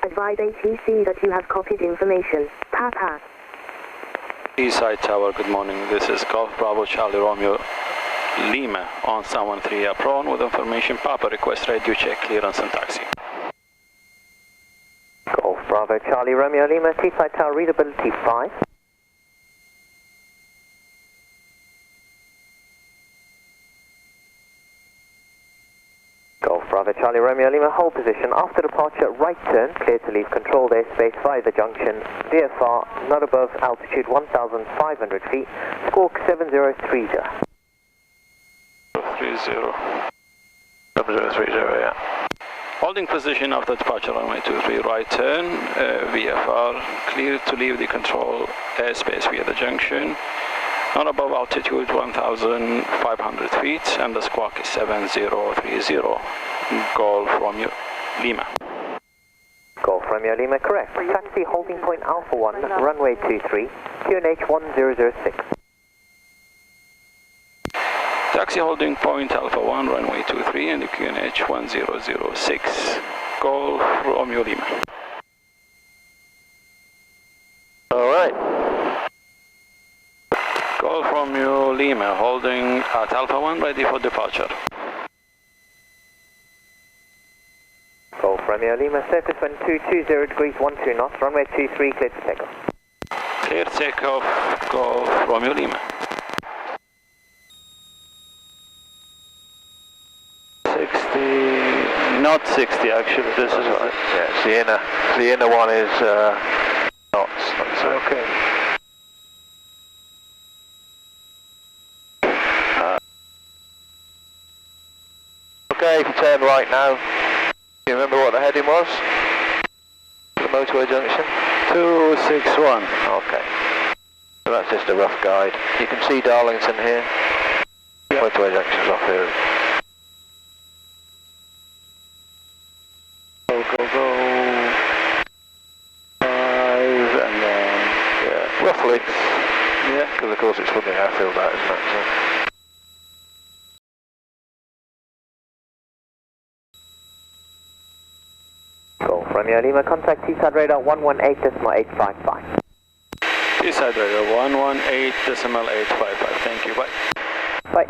Advise ATC that you have copied information. Papa. Teesside Tower, good morning. This is Golf Bravo Charlie Romeo Lima on 713 apron with information. Papa, request radio check clearance and taxi. Golf Bravo Charlie Romeo Lima, Teesside Tower, readability 5. Golf Bravo Charlie Romeo Lima, hold position. After departure, right turn, clear to leave controlled airspace via the junction. VFR, not above altitude 1,500 feet. Squawk 7030. 7030, yeah. Holding position after departure runway 23, right turn, VFR, clear to leave the control airspace via the junction. Not above altitude 1,500 feet, and the squawk is 7030. Golf Romeo Lima. Golf Romeo Lima, correct. Taxi holding point Alpha 1, runway 23, QNH 1006. Taxi holding point Alpha 1, runway 23, and the QNH 1006. Golf Romeo Lima. Alright. Golf Romeo Lima, holding at Alpha 1, ready for departure. Golf Romeo Lima, circus wind 220 degrees 12 knots, runway 23, clear to takeoff. Clear takeoff, Golf Romeo Lima. 60, not 60 actually, this is right. Yeah, the inner one is knots. Okay. Okay, if you turn right now, do you remember what the heading was? The motorway junction? 261. Okay. So that's just a rough guide. You can see Darlington here. Yep. Motorway junction's off here. Go, 5 and then, yeah, roughly. yeah. Because of course it's from the airfield out, isn't it? So. Golf Romeo Lima, contact Teesside radar 118.855. Teesside radar 118.855. Thank you, bye. Bye.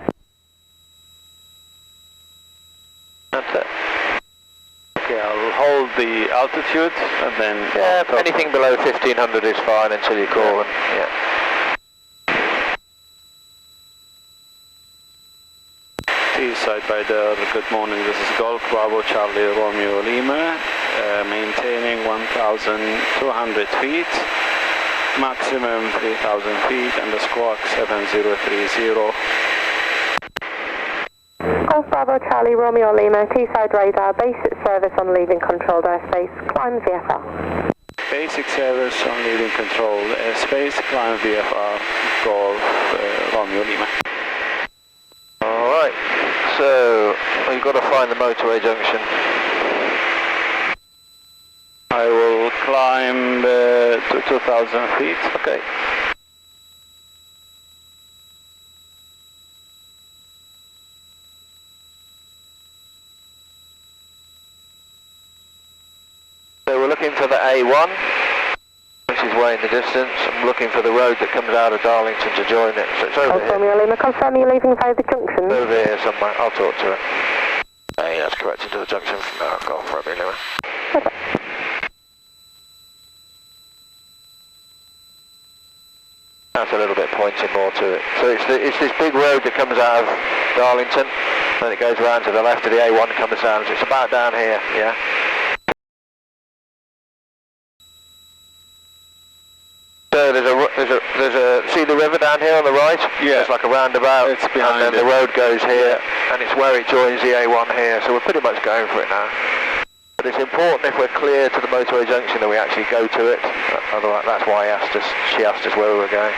That's it. Okay, I'll hold the altitude and then... Yeah, anything below 1500 is fine until you call them. Yeah. Teesside by there, good morning. This is Golf Bravo Charlie Romeo Lima, maintaining 1,200 feet, maximum 3,000 feet, and the squawk 7030. Golf Bravo Charlie Romeo Lima, Teesside radar, basic service on leaving controlled airspace, climb VFR. Basic service on leaving controlled airspace, climb VFR, Golf Romeo Lima. Alright, so you've got to find the motorway junction. I will climb to 2,000 feet. Okay. So we're looking for the A1, which is way in the distance. I'm looking for the road that comes out of Darlington to join it. So it's over Golf here. Romeo Lima, confirm you're leaving via the junction. It's over here somewhere. I'll talk to her. Yeah, that's correct. Into the junction from now. Golf Romeo Lima. Okay. That's a little bit pointing more to it. So it's this big road that comes out of Darlington, then it goes around to the left of the A1 and comes down. So it's about down here, yeah? So see the river down here on the right? Yeah. It's like a roundabout. It's behind and then it. the road goes here, and it's where it joins the A1 here. So we're pretty much going for it now. But it's important if we're clear to the motorway junction that we actually go to it. Otherwise, that's why she asked us where we were going.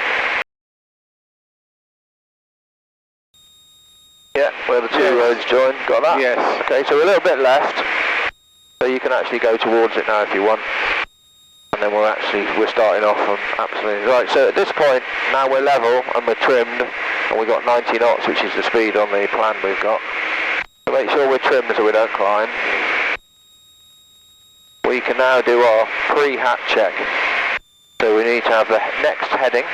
Yeah, where the two roads join. Got that? Yes. Okay, so we're a little bit left. So you can actually go towards it now if you want. And then we're starting off on absolutely right. So at this point, now we're level and we're trimmed, and we've got 90 knots, which is the speed on the plan we've got. So make sure we're trimmed so we don't climb. We can now do our pre-hat check. So we need to have the next heading.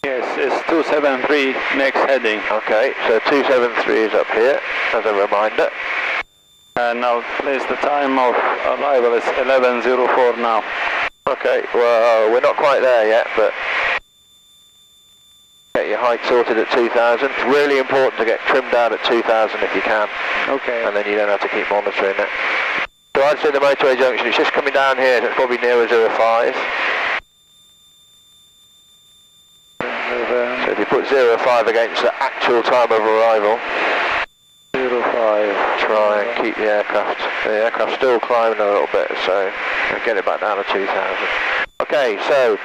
Yes, it's 273 next heading. Okay, so 273 is up here as a reminder. And now place the time of arrival is 11:04 now. Okay, well, we're not quite there yet, but get your height sorted at 2,000. It's really important to get trimmed down at 2,000 if you can. Okay. And then you don't have to keep monitoring it. So I'd say the motorway junction, it's just coming down here, so it's probably nearer 05. So if you put 05 against the actual time of arrival, 05. try and keep the aircraft still climbing a little bit, so get it back down to 2,000. Okay, so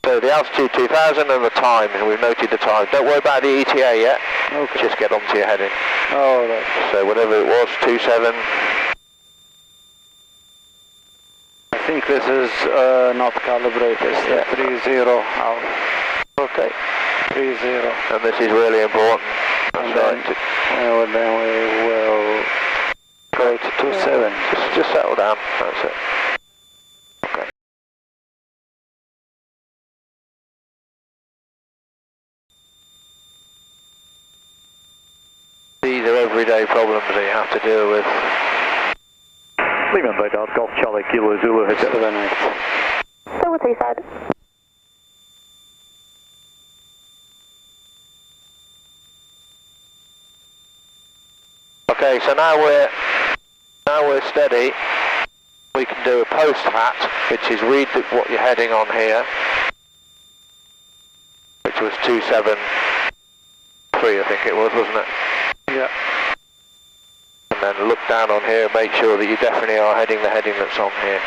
the altitude 2,000 and the time, and we've noted the time. Don't worry about the ETA yet, Okay. just get onto your heading. All right. So whatever it was, 27. I think this is not calibrated. It's Yeah. 30 out. Okay. 30. And this is really important. And That's then, right. then we will go to 27. Just settle down, that's it. Okay. These are everyday problems that you have to deal with. Lehman radar, Golf Charlie, Kilo Zulu, hit 78. Still with Teesside. Okay, so now we're steady. We can do a post hat, which is read what you're heading on here, which was 273, I think it was, wasn't it? Yeah. And then look down on here and make sure that you definitely are heading the heading that's on here.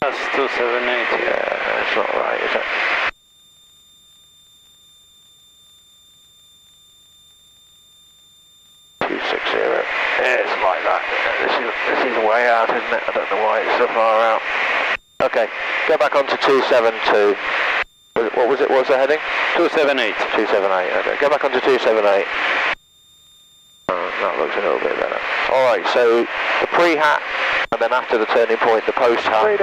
That's 278. Yeah, that's not right, is it? Yeah, it's like that. This is way out, isn't it? I don't know why it's so far out. Okay, go back onto 272. What was it? What was the heading? 278. 278. Okay, go back onto 278. That looks a little bit better. Alright, so the pre-hat, and then after the turning point, the post-hat.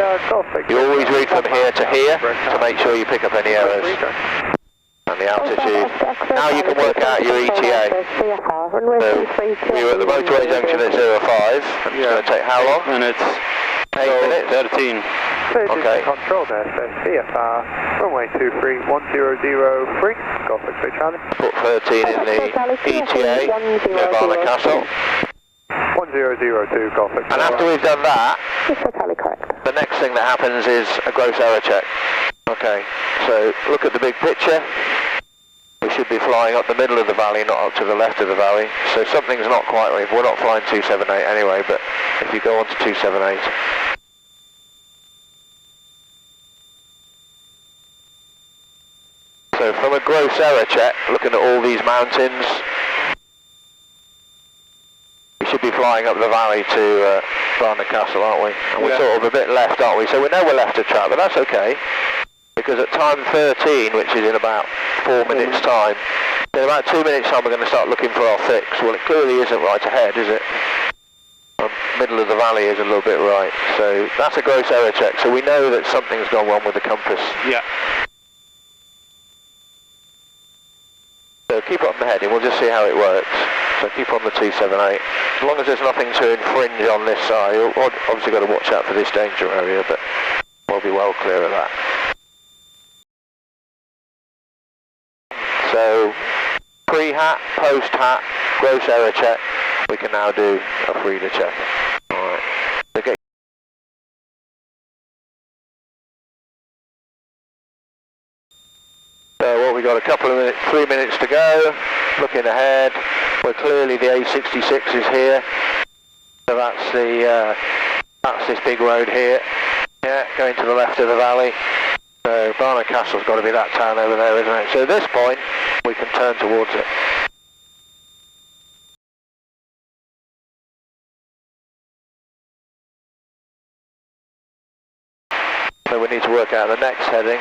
You always read from here to here to make sure you pick up any errors. And the altitude. Now you can work out your ETA. So we were at the motorway junction at 05. And it's going to take how long? 8 minutes. 8 minutes? 13. Okay. Controlled airspace, VFR, runway 23, 1003, Golf X-ray Charlie. Put 13 in the ETA, Nirvana Castle. 1002, Golf X-ray. And after we've done that, the next thing that happens is a gross error check. Okay, so look at the big picture. We should be flying up the middle of the valley, not up to the left of the valley. So something's not quite right. We're not flying 278 anyway, but if you go on to 278. So from a gross error check, looking at all these mountains, we should be flying up the valley to Barnard Castle, aren't we? And we're sort of a bit left, aren't we? So we know we're left of track, but that's okay. Because at time 13, which is in about 4 minutes time, in about 2 minutes time we're going to start looking for our fix. Well, it clearly isn't right ahead, is it? The middle of the valley is a little bit right. So that's a gross error check. So we know that something's gone wrong with the compass. Yeah. So keep it on the heading, we'll just see how it works. So keep on the 278. As long as there's nothing to infringe on this side, you've obviously got to watch out for this danger area, but we'll be well clear of that. So, pre-hat, post-hat, gross error check, we can now do a FREDA check. Alright. Okay. So what we got, a couple of minutes, 3 minutes to go, looking ahead, we're clearly the A66 is here, so that's this big road here, yeah, going to the left of the valley. So Barnard Castle's got to be that town over there, isn't it? So at this point, we can turn towards it. So we need to work out the next heading.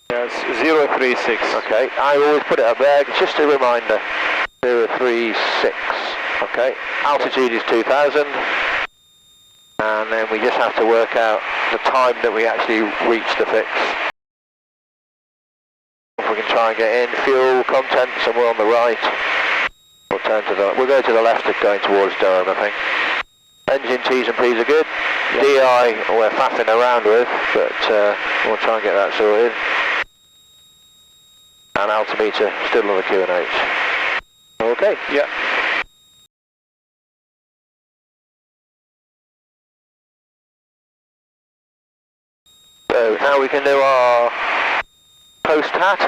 Yes, 036. Okay, I always put it up there, just a reminder. 036. Okay, altitude is 2000. And then we just have to work out the time that we actually reach the fix. If we can try and get in, fuel, content, somewhere on the right. We'll go to the left going towards Durham, I think. Engine T's and P's are good. Yep. DI we're faffing around with, but we'll try and get that sorted. And altimeter still on the QNH. Okay? Yeah. So now we can do our post hat.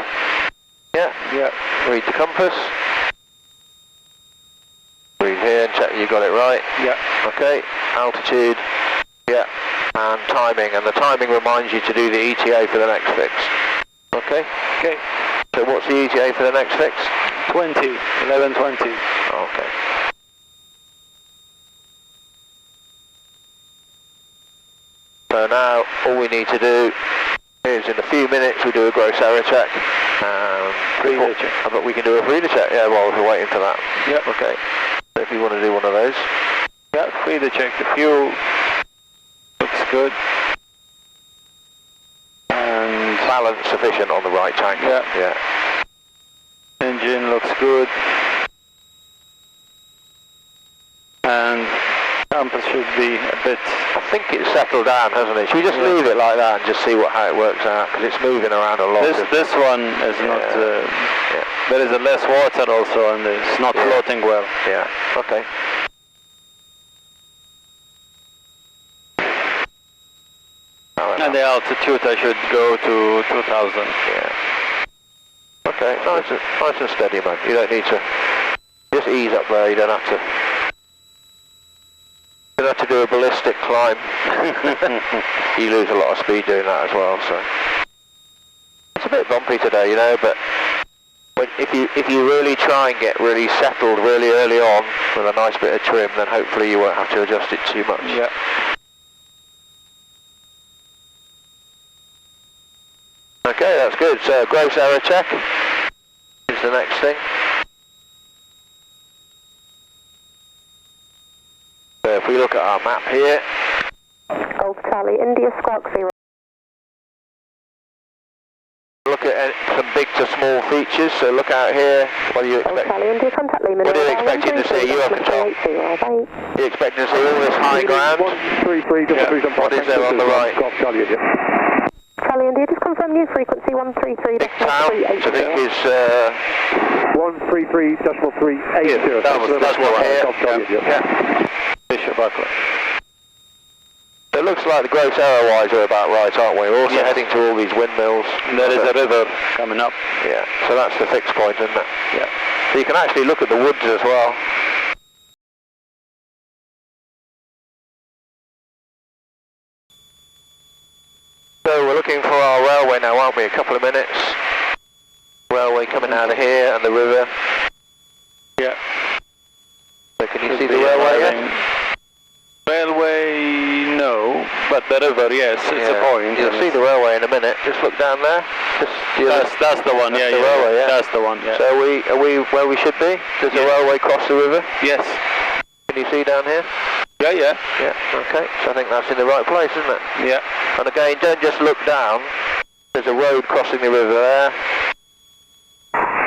Yeah. Yeah. Read the compass. Read here and check that you got it right. Yeah. Okay. Altitude. Yeah. And timing. And the timing reminds you to do the ETA for the next fix. Okay. Okay. So what's the ETA for the next fix? 11:20. Okay. So now all we need to do is in a few minutes we do a gross error check. FREDA check. But we can do a FREDA check, yeah, while we're waiting for that. Yep. Okay. So if you want to do one of those. Yeah, FREDA check. The fuel looks good. And balance sufficient on the right tank. Yeah. Yeah. Engine looks good. And compass should be a bit... I think it's settled down, hasn't it? Should we just leave it like that and just see how it works out? Because it's moving around a lot. This one is not... There is a less water also and it's not floating well. Yeah, okay. And the altitude I should go to 2000. Yeah. Okay, nice and steady, man. You don't need to... Just ease up there, you don't have to... You don't have to do a ballistic climb. You lose a lot of speed doing that as well, so... It's a bit bumpy today, you know, but... If you really try and get really settled really early on with a nice bit of trim, then hopefully you won't have to adjust it too much. Yeah. Okay, that's good. So gross error check is the next thing. So if we look at our map here. Golf Charlie, India Squawk 0. Look at some big to small features, so look out here. What do you expect? Golf Charlie, India contact Lehman. What are you expecting to see? You have control. You're expecting to see all this high ground? 133, yeah. What is there on the right? Golf Charlie, India. Charlie India, just confirm new frequency 133. Big town, which I think is 133.380. Yeah, that's what here. Golf Charlie, India. Yeah. Bishop Buckler. It looks like the gross error-wise we're about right, aren't we? We're also heading to all these windmills. There is a river coming up. Yeah, so that's the fixed point, isn't it? Yeah. So you can actually look at the woods as well. So we're looking for our railway now, aren't we? A couple of minutes. Railway coming out of here and the river. Yeah. So can you see the railway yet? Railway, no, but the river, yes, it's a point. You'll see the railway in a minute. Just look down there. That's the one, that's the railway, yeah. That's the one, yeah. So are we where we should be? Does the railway cross the river? Yes. Can you see down here? Yeah. Yeah, okay. So I think that's in the right place, isn't it? Yeah. And again, don't just look down. There's a road crossing the river there.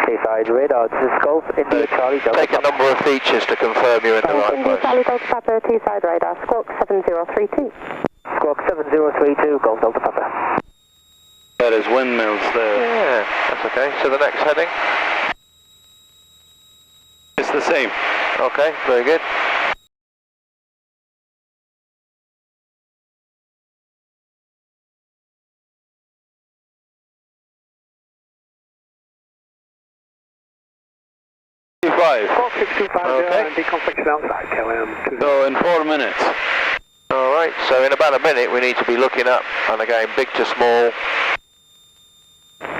Teesside radar, this is Golf India Charlie Delta. Take a number of features to confirm you're in the right India place. Charlie Delta Papa, Teesside radar, Squawk 7032. Squawk 7032, Golf Delta Papa. There is windmills there. Yeah, that's okay. So the next heading? It's the same. Okay, very good. Squawk 625, okay. and deconfliction outside, KLM. So in 4 minutes. Alright, so in about a minute we need to be looking up, and again, big to small.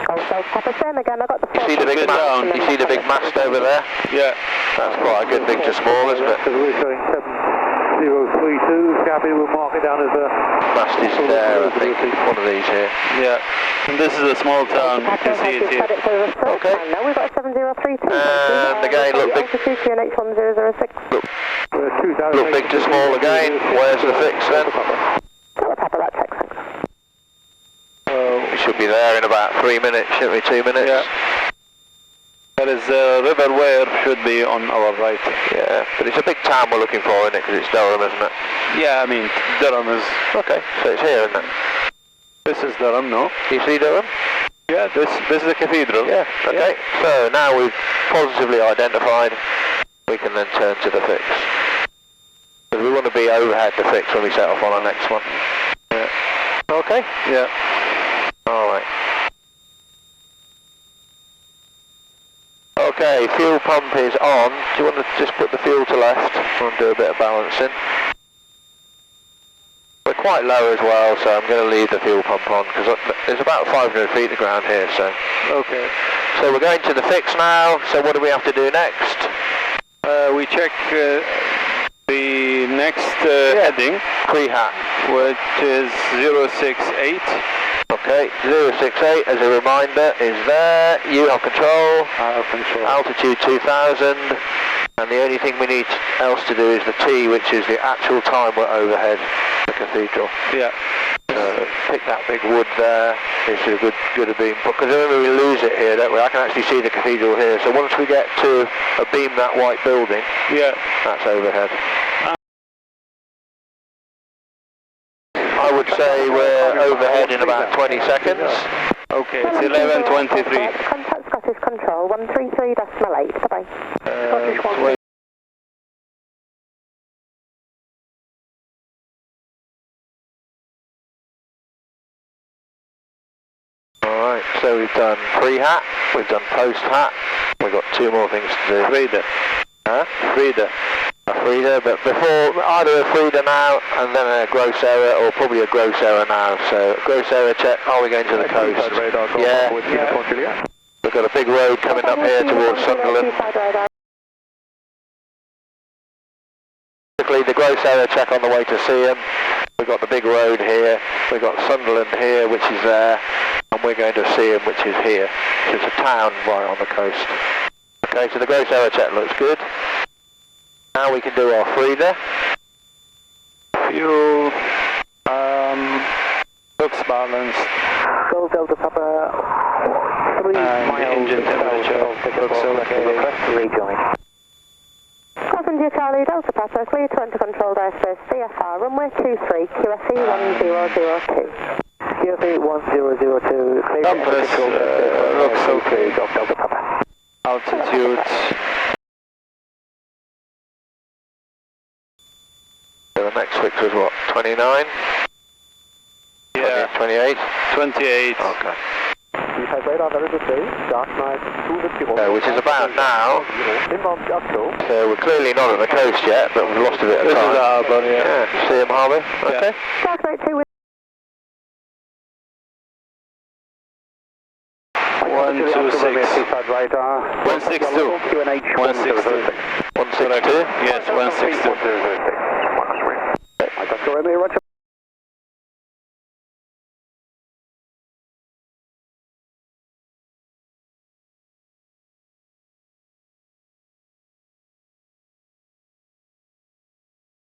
Golf Delta Papa, same again, I got the... You see the big mast? You see the big mast over there? Yeah. That's quite a good big to small, isn't it? So we're showing 6032, copy, we'll mark it down as a... Mast is there, I think. One of these here. Yeah. And this is a small town. You can see it here. Okay. Now we've got 7032. And again, look big. Altitude QNH 1006. Look big to small again. Where's the fix then? Delta Papa, that checks. We should be there in about 3 minutes, shouldn't we? 2 minutes? Yeah. That is River Wear should be on our right. Yeah, but it's a big town we're looking for, isn't it? Because it's Durham, isn't it? Yeah, I mean, Durham is... Okay, so it's here, isn't it? This is Durham, no? You see Durham? Yeah, this is the cathedral. Yeah, okay. Yeah. So now we've positively identified, we can then turn to the fix. Because we want to be overhead the fix when we set off on our next one. Yeah. Okay? Yeah. Alright. Okay, fuel pump is on. Do you want to just put the fuel to left and do a bit of balancing? We're quite low as well, so I'm going to leave the fuel pump on because there's about 500 feet of ground here, so... Okay. So we're going to the fix now, so what do we have to do next? We check the next heading. Pre-hat. Which is 068. Okay, 068 as a reminder is there. You have control. I have control. Altitude 2000. And the only thing we need else to do is the T, which is the actual time we're overhead the cathedral. Yeah. So pick that big wood there. It's a good beam. Because remember we lose it here, don't we? I can actually see the cathedral here. So once we get to a beam that white building, yeah, that's overhead. I would say we're overhead in about 20 seconds. Okay, it's 11:23. Contact Scottish Control 133.8. Bye-bye. Alright, so we've done pre-hat, we've done post-hat, we've got 2 more things to do. FREDA. Huh? FREDA. A FREDA, but before either a FREDA now and then a gross error or probably a gross error now. So gross error check, are we going to the coast? Yeah. We've got a big road coming up here towards Sunderland. Basically the gross error check on the way to Seaham. We've got the big road here, we've got Sunderland here which is there, and we're going to Seaham which is here. So it's a town right on the coast. Okay, so the gross error check looks good. Now we can do our FREDA. Fuel, looks balanced. Go Delta Papa, 3 miles. Engine temperature looks okay. Rejoin. Passenger Charlie, Delta Papa, clear to enter controlled airspace VFR, runway 23, QSE 1002. QSE 1002, clear to enter Compass controlled airspace. looks okay. Delta Papa. Altitude. So the next fix was what, 29? Yeah. 28? 28. Okay. Radar, very good day. Dark night, Which is about now. So we're clearly not at the coast yet, but we've lost a bit of time. This is the harbour, yeah. Seaham Harbour, okay. Dark night 2 with 126. 162. 162. 162? Yes, 162. I got your email, Roger.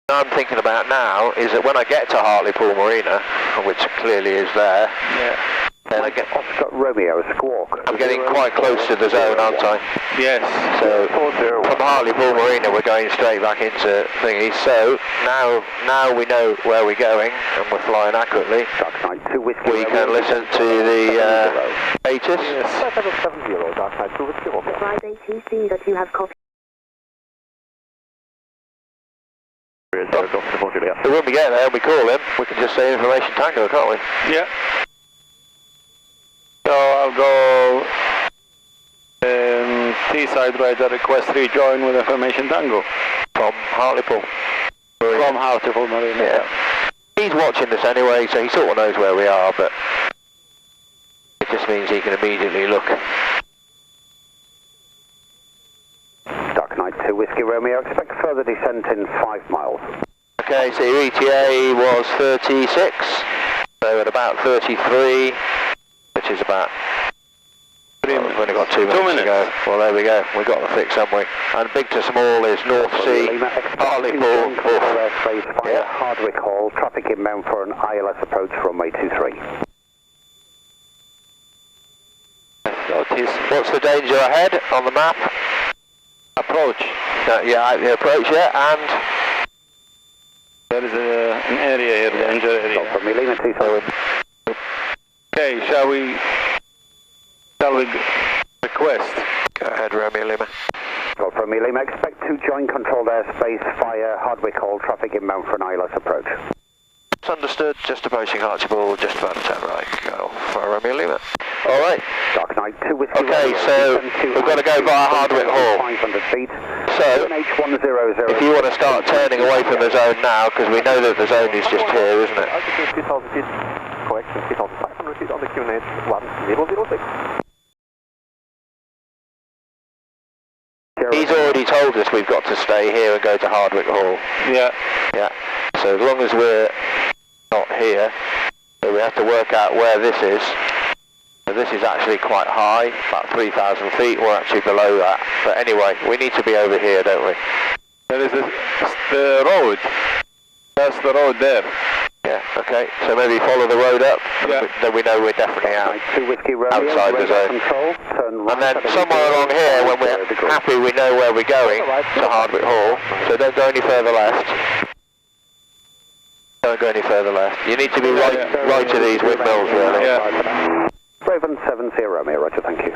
What I'm thinking about now is that when I get to Hartlepool Marina, which clearly is there, then I get... Oscar Romeo, Squawk. I'm getting quite close to the zone, aren't I? Yes. So from Hartlepool Marina we're going straight back into thingy. So now we know where we're going and we're flying accurately. We can listen to the ATIS. Advise ATC that you have copied. So when we get there and we call him, we can just say information tango, can't we? Yeah. So I'll go Teesside radar request rejoin with information tango. From Hartlepool Marina. From Hartlepool Marina. Yeah. He's watching this anyway, so he sort of knows where we are, but it just means he can immediately look. Dark Knight 2 Whiskey Romeo, expect further descent in 5 miles. Okay, so your ETA was 36, so at about 33, which is about, we've only got 2 minutes to go. Well, there we go, we got the fix, haven't we? And big to small is North Sea, Hartlepool, via Hardwick Hall, traffic inbound for an ILS approach runway 23. What's the danger ahead on the map? Approach. Yeah, the approach, yeah, and? There is an area here, the danger area. From Lima Teesside. Okay, shall we request? Go ahead, Romeo Lima. From Lima, expect to join controlled airspace via Hardwick Hall, traffic inbound for an ILS approach. It's understood, just approaching Hartlepool, just about to turn right, go for Romeo Lima. Alright. Dark Knight 2 Whiskey Okay, Romeo, so we've got to go via Hardwick Hall. 500 feet. So, NH100. if you want to start turning away from the zone now, because we know that the zone is just here, isn't it? Altitude 2000 feet, correction 2500 feet on the QNH 1006. He's already told us we've got to stay here and go to Hardwick Hall. Yeah. Yeah. So as long as we're not here, so we have to work out where this is. So this is actually quite high, about 3,000 feet. We're actually below that. But anyway, we need to be over here, don't we? There is the road. That's the road there. Yeah, okay. So maybe follow the road up, Yeah. then we know we're definitely out. 2 Whiskey Romeo, Outside the zone. Control, turn right And then at somewhere along here, when we're happy, we know where we're going, to Hardwick Hall. So don't go any further left. Don't go any further left. You need to be right to these windmills, really. Yeah. Raven 70 Romeo, roger, thank you.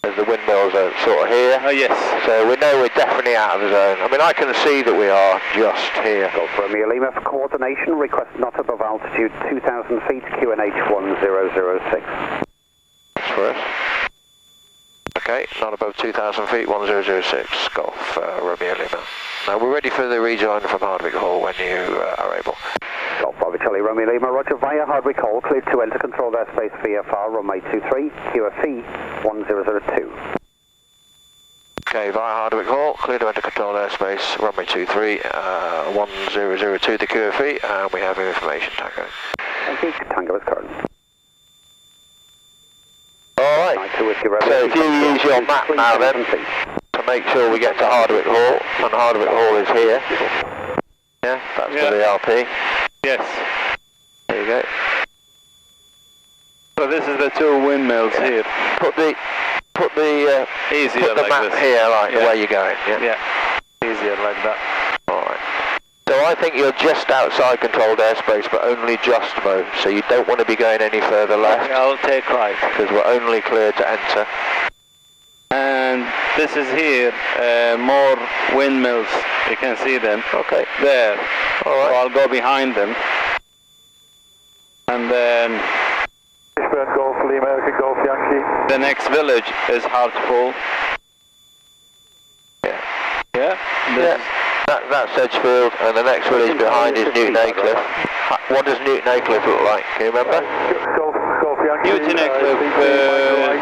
As the windmills are sort of here. Yes. So we know we're definitely out of the zone. I mean, I can see that we are just here. Golf Romeo Lima for coordination, request not above altitude 2,000 feet, QNH 1006. That's for us. Okay, not above 2,000 feet, 1006, Golf Romeo Lima. Now we're ready for the rejoin from Hardwick Hall when you are able. Golf Bravo Charlie Romeo Lima, roger, via Hardwick Hall, cleared to enter controlled airspace VFR, runway 23, QFE 1002. Okay, via Hardwick Hall, clear to enter controlled airspace, runway 23, 1002 the QFE, and we have information, Tango. Thank you, Tango is current. Alright, so if you use your map now then, to make sure we get to Hardwick Hall, and Hardwick Hall is here. Yeah, that's for the RP. Yes. There you go. So this is the two windmills here. Put the Easier put the like map this. here, like the way you're going. Yeah. Yeah. Easier like that. Alright. So I think you're just outside controlled airspace, but only just, Mo. So you don't want to be going any further left. Okay, I'll take right. Because we're only cleared to enter. And this is here, more windmills. You can see them. Okay. There. Alright. So I'll go behind them. And then Golf Lima, Golf Yankee. the next village is Hartlepool. Yeah. Yeah? Yeah. That's Edgefield, and the next village behind is Newton Aycliffe. What does Newton Aycliffe look like? Can you remember? Golf Yankee. Newton Aycliffe.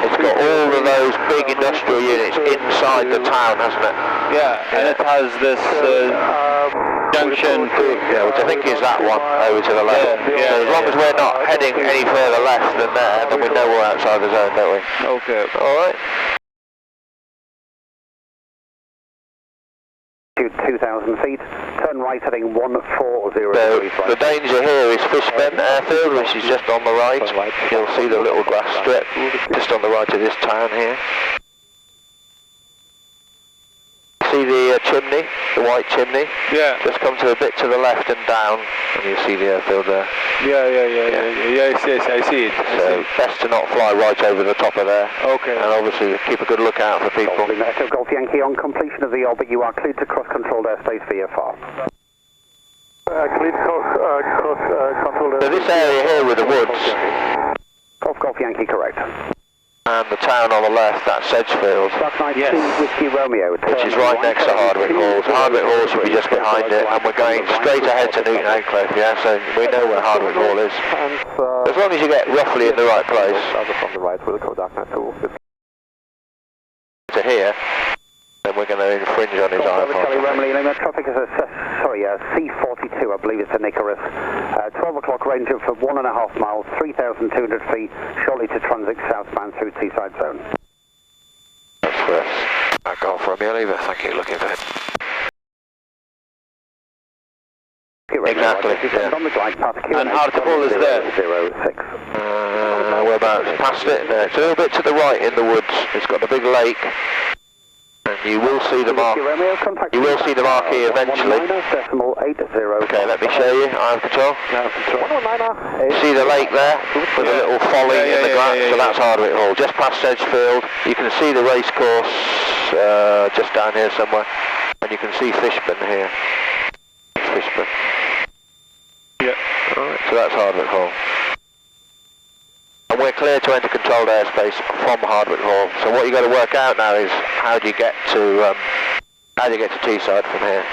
It's got all of those big industrial units inside the town, hasn't it? Yeah, and it has this junction. Yeah, which I think is that one over to the left. Yeah, So as long as we're not heading any further left than there, then we know we're outside the zone, don't we? Okay. Alright. 2,000 feet, turn right heading 140 So degrees the danger here is Fishbent Airfield, which is just on the right. You'll see the little grass strip just on the right of this town here. See the chimney, the white chimney? Yeah. Just come to a bit to the left and down, and you'll see the airfield there. Yes, I see it. So best to not fly right over the top of there. Okay. And obviously keep a good lookout for people. Echo Golf Yankee, on completion of the orbit, you are cleared to cross controlled airspace VFR. Cleared cross controlled airspace. So this area here with the woods, Golf Yankee, correct. and the town on the left, that's Sedgefield, Yes. Whiskey Romeo, which is right next to Hardwick Hall. So Hardwick Hall should be just behind it, and we're going straight ahead to Newton Aycliffe, yeah? So we know where Hardwick Hall is. As long as you get roughly in the right place. From the right, we'll go dark net to To here, then we're going to infringe on his Charlie IFR. Romeo Lima, traffic is a C42, I believe it's a Nicorus. 12 o'clock range of 1.5 miles, 3,200 feet, shortly to transit southbound through Teesside zone. That's for us. Golf Romeo Lima, thank you, looking for him. Exactly, yeah. And Article is there. 06. We're about past it. It's a little bit to the right in the woods. It's got a big lake. And you will see the mark. You will see the marquee eventually. Okay, let me show you. I have control. See the lake there with a little folly in the grass. So that's Hardwick Hall, just past Edgefield. You can see the race course just down here somewhere, and you can see Fishburn here. Fishburn. Yeah. Alright, so that's Hardwick Hall. And we're clear to enter controlled airspace from Hardwick Hall. So what you got to work out now is how do you get to Teesside from here?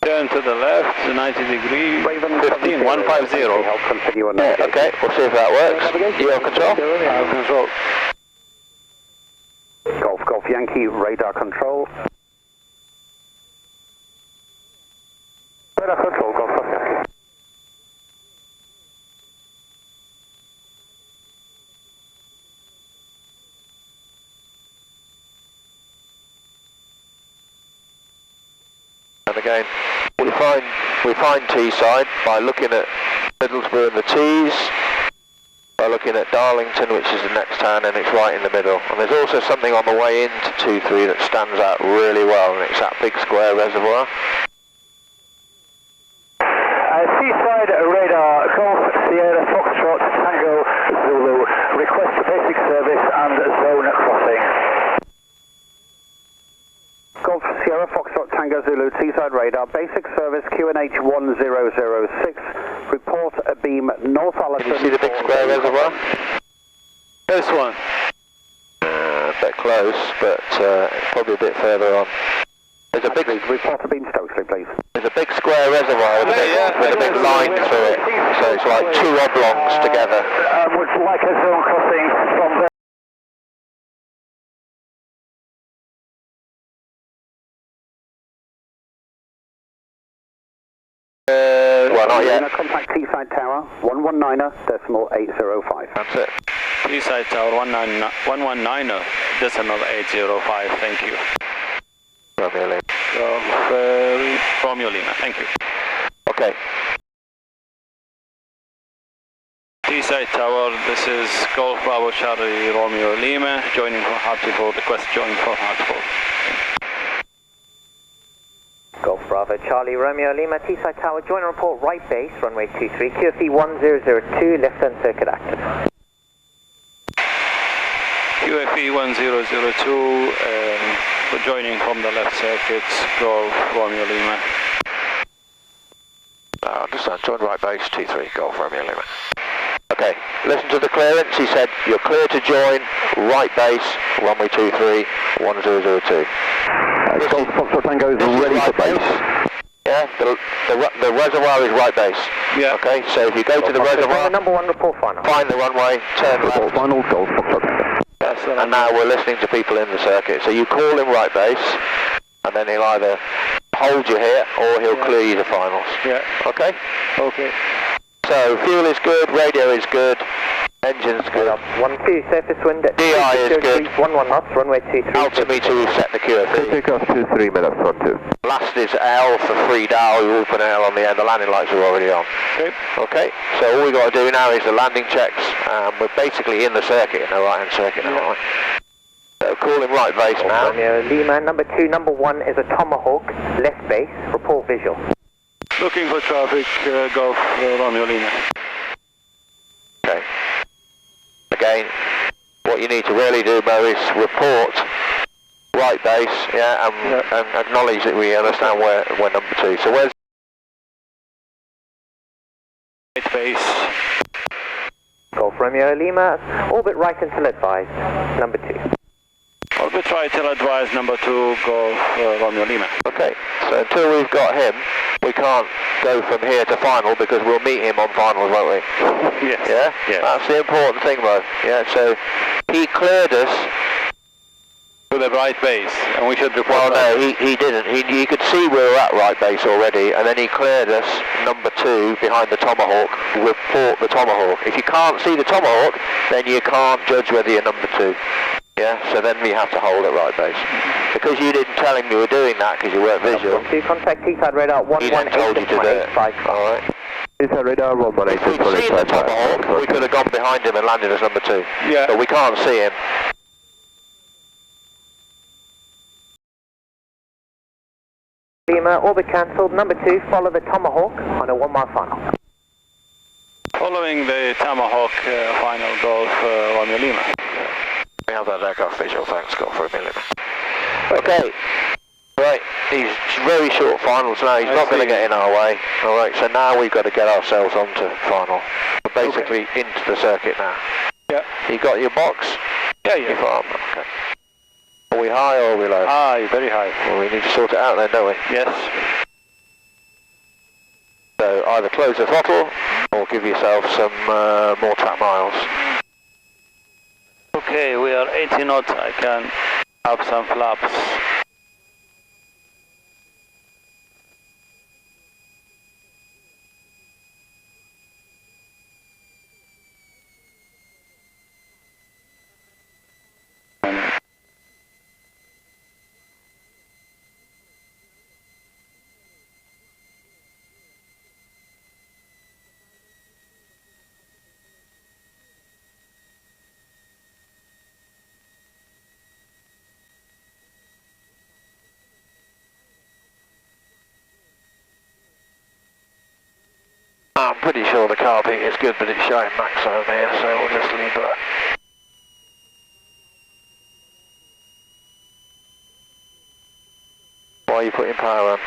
Turn to the left, 90 degree, 15, 150. Yeah, okay, we'll see if that works. You have control? I have control. Golf Yankee, radar control. Radar control, Golf Yankee. And again, we find Teesside by looking at Middlesbrough and the Tees, by looking at Darlington, which is the next town, and it's right in the middle. And there's also something on the way into 2-3 that stands out really well, and it's that big square reservoir. Teesside radar, Golf Sierra Foxtrot Tango Zulu, request basic service and zone crossing. Golf Sierra Foxtrot Tango Zulu, Teesside radar, basic service QNH 1006, report a beam North Allerton. Can you see the big square reservoir? This one. A bit close, but probably a bit further on. There's a big report a beam Stokesley, please. There's a big square reservoir with a big line through it, so it's like two oblongs together. Would like a zone crossing from there. Well, not yet. Contact Teesside Tower, 119.805. That's it. Teesside Tower, 119.805, thank you. Romeo Lima. Romeo Lima, thank you. Okay. Teesside Tower, this is Golf Bravo Charlie Romeo Lima, joining from Hartlepool, request join from Hartlepool. Golf Bravo Charlie Romeo Lima, Teesside Tower, join and report right base, runway 23, QFE 1002, left turn circuit active. QFE 1002, we're joining from the left circuit, Golf Romeo Lima. I understand, join right base, T3, Golf Romeo Lima. Okay, listen to the clearance, he said you're clear to join right base, runway 23, 1002. Golf Foxtrot Tango is ready for base. Yeah, the reservoir is right base. Yeah. Okay, so if you go to the reservoir, number one, report final. find the runway, turn left. Report final, Golf Foxtrot Tango. And now we're listening to people in the circuit. So you call him right base, and then he'll either hold you here or he'll clear you to finals. Yeah. Okay? Okay. So fuel is good, radio is good, engine's good. 12, surface wind. DI is good. 11 knots, runway 23. Altimeter, we've set the QFE. Take off 23 minutes front 2. Last is L for FREDA, we open L on the end, the landing lights are already on. Okay. Okay, so all we've got to do now is the landing checks. We're basically in the circuit, in the right hand circuit now, right? So call him right base now. Romeo Lima, number 2, number 1 is a Tomahawk, left base, report visual. Looking for traffic, Golf Romeo Lima. Okay. Again, what you need to really do, Mo, is report right base, and acknowledge that we understand where we're number 2. So where's Right base. Golf Romeo Lima, orbit right until advised, number 2. Orbit right till advised, number 2, Golf Romeo Lima. Okay, so until we've got him, we can't go from here to final because we'll meet him on finals, won't we? Yes. Yeah? Yes. That's the important thing, Mo. Yeah, so he cleared us To the right base, and we should report. Well, no, he didn't. You could see we were at right base already, and then he cleared us, number 2, behind the Tomahawk. Report the Tomahawk. If you can't see the Tomahawk, then you can't judge whether you're number 2. Yeah, so then we have to hold at right base. Because you didn't tell him you were doing that because you weren't visual. Do contact Teesside radar 118 told you to do it. Alright. Teesside radar 118. If we'd seen the Tomahawk, we could have gone behind him and landed as number 2. Yeah. But we can't see him. Lima, orbit cancelled. Number 2, follow the Tomahawk on a 1 mile final. Following the Tomahawk final Golf Romeo Lima. We have that aircraft visual, thanks, got for a minute. Okay, right, he's very short finals now, he's not going to get in our way. Alright, so now we've got to get ourselves onto final. We're basically into the circuit now. Yeah. You got your box? Yeah. Your farm, okay. Are we high or are we low? High, very high. Well, we need to sort it out then, don't we? Yes. So either close the throttle or give yourself some more track miles. Okay, we are 80 knots, I can have some flaps. I'm pretty sure the carpet is good, but it's showing max over here, so we'll just leave that. Why are you putting power on?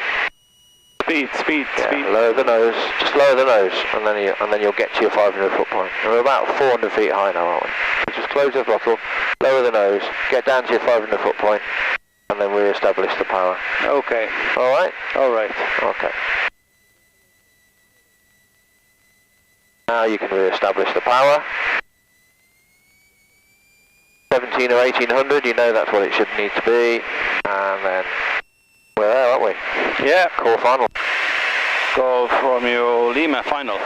Speed. Lower the nose, just lower the nose, and then you'll get to your 500 foot point. And we're about 400 feet high now, aren't we? So just close the throttle, lower the nose, get down to your 500 foot point, and then re-establish the power. Okay. Alright? Alright. Okay. Now you can re-establish the power. 17 or 1800, you know that's what it should need to be. And then we're there, aren't we? Yeah. Call final. Golf Romeo Lima final.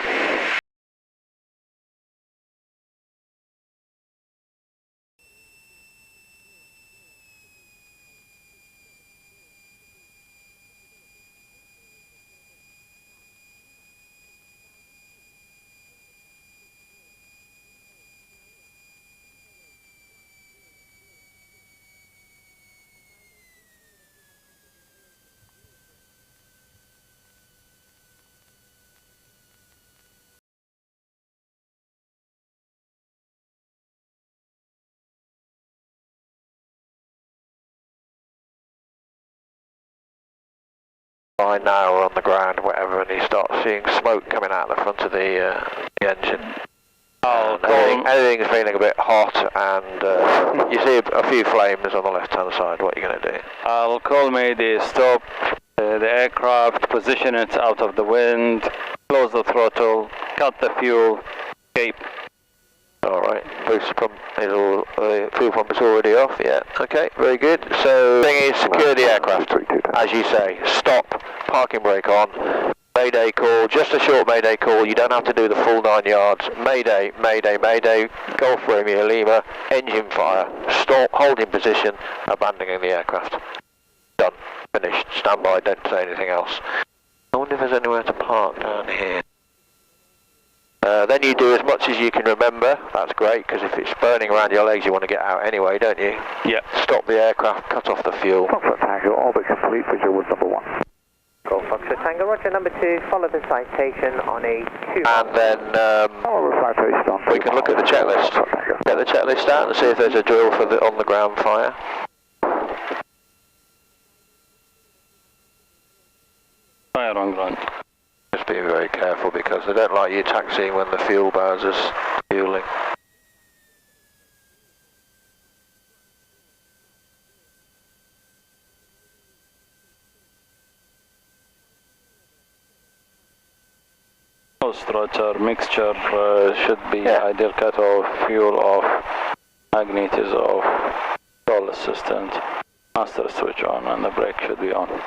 By now we're on the ground, whatever, and you start seeing smoke coming out the front of the engine. Everything's feeling a bit hot, and you see a few flames on the left-hand side. What are you going to do? I'll call Mayday, stop the aircraft, position it out of the wind, close the throttle, cut the fuel, escape. Alright, boost pump is all, fuel pump is already off, yeah, okay, very good. So, thing is, secure the aircraft, as you say, stop, parking brake on, mayday call, just a short mayday call, you don't have to do the full 9 yards, mayday, mayday, mayday, Golf Romeo Lima, engine fire, stop, hold in position, abandoning the aircraft. Done, finished, stand by, don't say anything else. I wonder if there's anywhere to park down here. Then you do as much as you can remember, that's great, because if it's burning around your legs you want to get out anyway, don't you? Yeah. Stop the aircraft, cut off the fuel. Foxtrot Tango, orbit complete, visual was number 1. Golf Foxtrot Tango, roger, number 2, follow the citation on a 2. And then we can look at the checklist. Get the checklist out and see if there's a drill for the on-the-ground fire. Fire on ground. Just be very careful because they don't like you taxiing when the fuel bowser's fueling. Roger, mixture should be ideal cut off, fuel off, magnet is off, Stall assistant, master switch on, and the brake should be on.